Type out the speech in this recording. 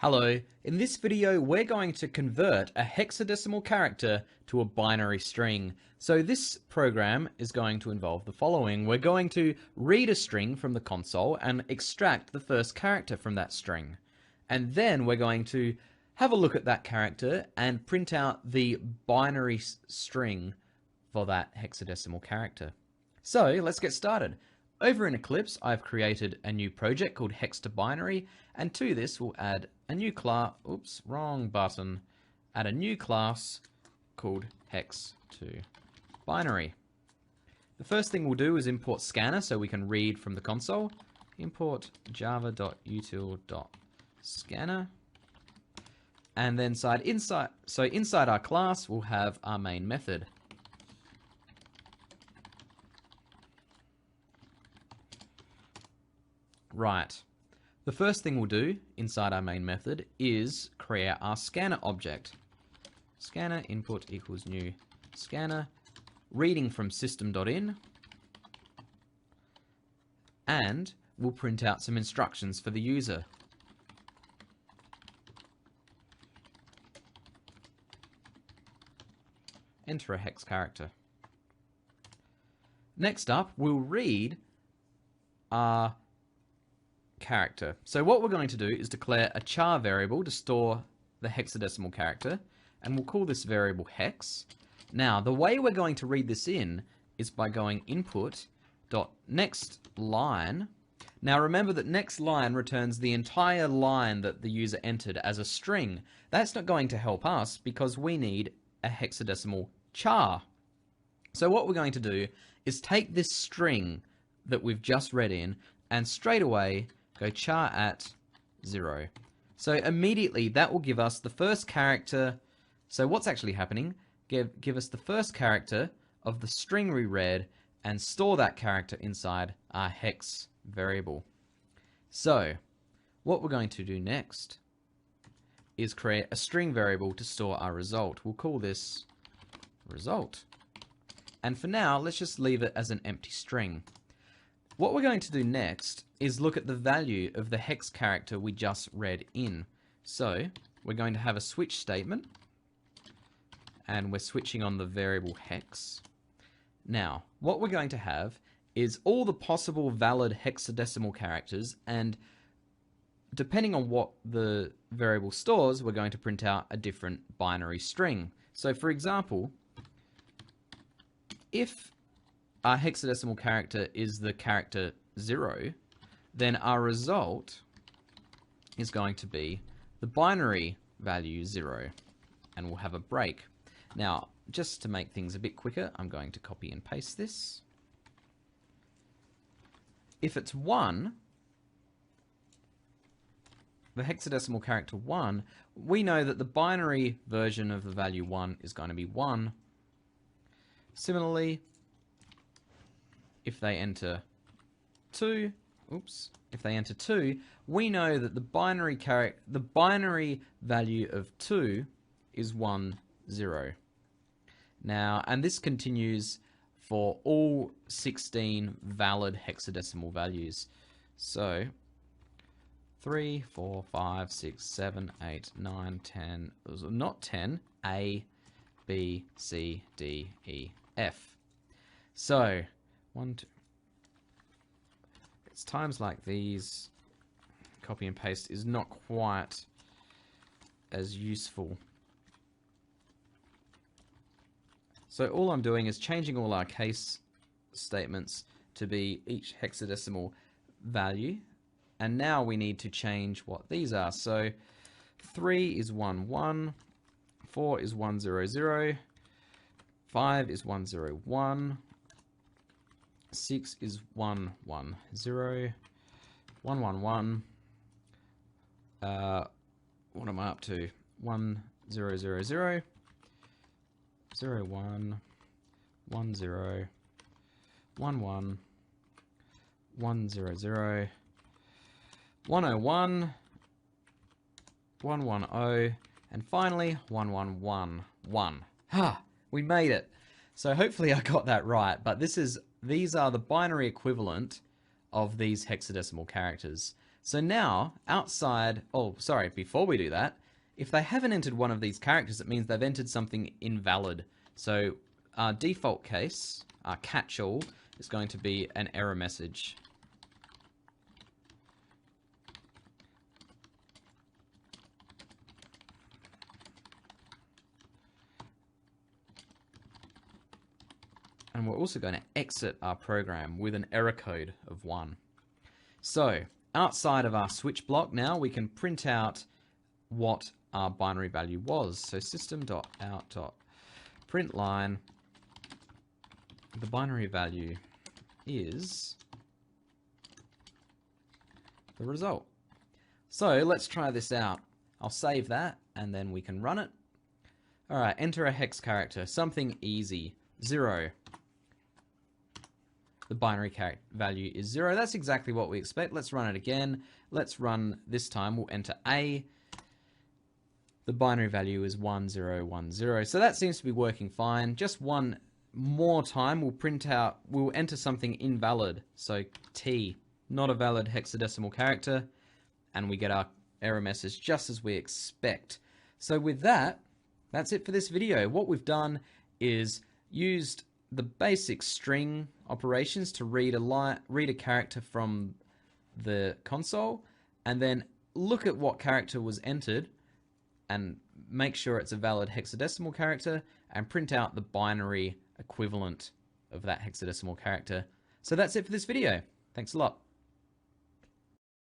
Hello, in this video we're going to convert a hexadecimal character to a binary string. So this program is going to involve the following. We're going to read a string from the console and extract the first character from that string. And then we're going to have a look at that character and print out the binary string for that hexadecimal character. So let's get started. Over in Eclipse, I've created a new project called hex2binary, and to this we'll add a new class, wrong button, add a new class called hex2binary. The first thing we'll do is import scanner so we can read from the console. Import java.util.scanner. And then inside our class we'll have our main method. Right. The first thing we'll do inside our main method is create our scanner object. Scanner input equals new scanner, reading from system.in, and we'll print out some instructions for the user. Enter a hex character. Next up, we'll read our character. So what we're going to do is declare a char variable to store the hexadecimal character, and we'll call this variable hex. Now, the way we're going to read this in is by going input.nextLine. Now remember that next line returns the entire line that the user entered as a string. That's not going to help us because we need a hexadecimal char. So what we're going to do is take this string that we've just read in and straight away go char at 0. So immediately that will give us the first character. So what's actually happening? Give us the first character of the string we read and store that character inside our hex variable. So what we're going to do next is create a string variable to store our result. We'll call this result. And for now, let's just leave it as an empty string. What we're going to do next is look at the value of the hex character we just read in. So we're going to have a switch statement, and we're switching on the variable hex. Now, what we're going to have is all the possible valid hexadecimal characters, and depending on what the variable stores, we're going to print out a different binary string. So for example, if our hexadecimal character is the character 0, then our result is going to be the binary value 0, and we'll have a break. Now, just to make things a bit quicker, I'm going to copy and paste this. If it's 1, the hexadecimal character 1, we know that the binary version of the value 1 is going to be 1. Similarly, if they enter 2, we know that the binary value of 2 is 1, 0. Now, and this continues for all 16 valid hexadecimal values. So 3, 4, 5, 6, 7, 8, 9, 10, not 10, A, B, C, D, E, F. So 1, 2. It's times like these, copy and paste is not quite as useful. So all I'm doing is changing all our case statements to be each hexadecimal value, and now we need to change what these are. So 3 is 1, 1, 4 is 1, 0, 0, 5 is 1, 0, 1, 6 is 1, 1, 0, 1, 1, 1, what am I up to? 1, 0, 0, 0, 0, 1, 1, 0, 1, 1, 1, 0, 0, 101, 110, and finally 111, 1. Ha! We made it! So hopefully I got that right, but these are the binary equivalent of these hexadecimal characters. So now, before we do that, if they haven't entered one of these characters, it means they've entered something invalid. So our default case, our catch-all, is going to be an error message. And we're also going to exit our program with an error code of 1. So, outside of our switch block now, we can print out what our binary value was. So system.out.println, the binary value is the result. So let's try this out. I'll save that and then we can run it. Alright, enter a hex character, something easy, 0. The binary value is 0. That's exactly what we expect. Let's run it again. Let's run this time. We'll enter A. The binary value is 1010. So that seems to be working fine. Just one more time, we'll enter something invalid. So T, not a valid hexadecimal character, and we get our error message just as we expect. So with that, that's it for this video. What we've done is used the basic string operations to read a character from the console, and then look at what character was entered and make sure it's a valid hexadecimal character and print out the binary equivalent of that hexadecimal character. So that's it for this video. Thanks a lot.